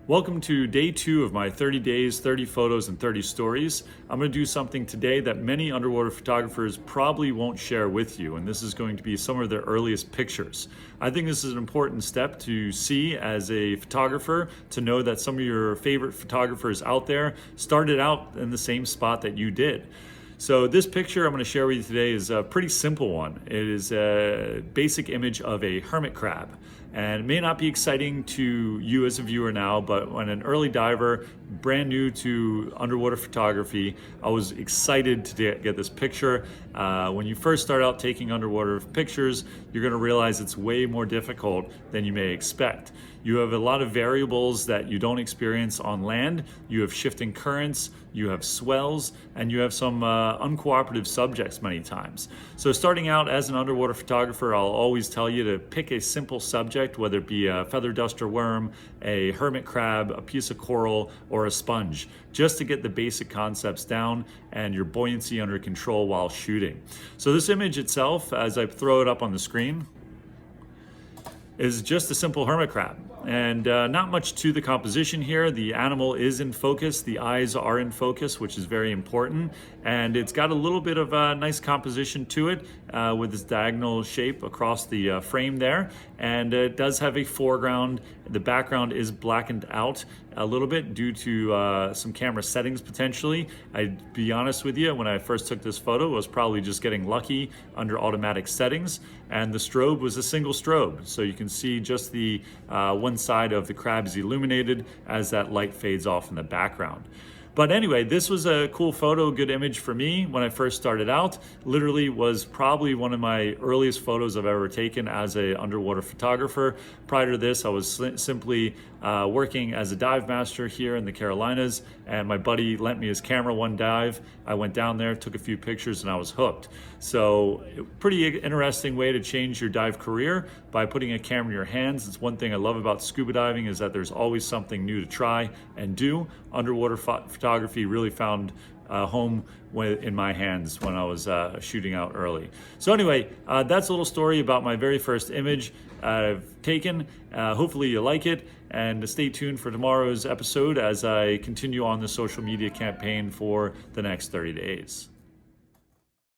Welcome to day 2 of my 30 days, 30 photos, and 30 stories. I'm going to do something today that many underwater photographers probably won't share with you, and this is going to be some of their earliest pictures. I think this is an important step to see as a photographer, to know that some of your favorite photographers out there started out in the same spot that you did. So this picture I'm going to share with you today is a pretty simple one. It is a basic image of a hermit crab. And it may not be exciting to you as a viewer now, but when an early diver, brand new to underwater photography, I was excited to get this picture. When you first start out taking underwater pictures, you're going to realize it's way more difficult than you may expect. You have a lot of variables that you don't experience on land. You have shifting currents, you have swells, and you have some uncooperative subjects many times. So starting out as an underwater photographer, I'll always tell you to pick a simple subject, whether it be a feather duster worm, a hermit crab, a piece of coral, or a sponge, just to get the basic concepts down and your buoyancy under control while shooting. So this image itself, as I throw it up on the screen, is just a simple hermit crab. And not much to the composition here. The animal is in focus, the eyes are in focus, which is very important. And it's got a little bit of a nice composition to it with this diagonal shape across the frame there. And it does have a foreground. The background is blackened out a little bit due to some camera settings potentially. I'd be honest with you, when I first took this photo, I was probably just getting lucky under automatic settings. And the strobe was a single strobe. So you can see just the one side of the crab is illuminated as that light fades off in the background. But anyway, this was a cool photo, good image for me when I first started out. Literally was probably one of my earliest photos I've ever taken as an underwater photographer. Prior to this, I was simply working as a dive master here in the Carolinas, and my buddy lent me his camera one dive. I went down there, took a few pictures, and I was hooked. So pretty interesting way to change your dive career by putting a camera in your hands. It's one thing I love about scuba diving, is that there's always something new to try and do. Underwater photography really found home in my hands when I was shooting out early. So anyway, that's a little story about my very first image I've taken. Hopefully you like it, and stay tuned for tomorrow's episode as I continue on the social media campaign for the next 30 days.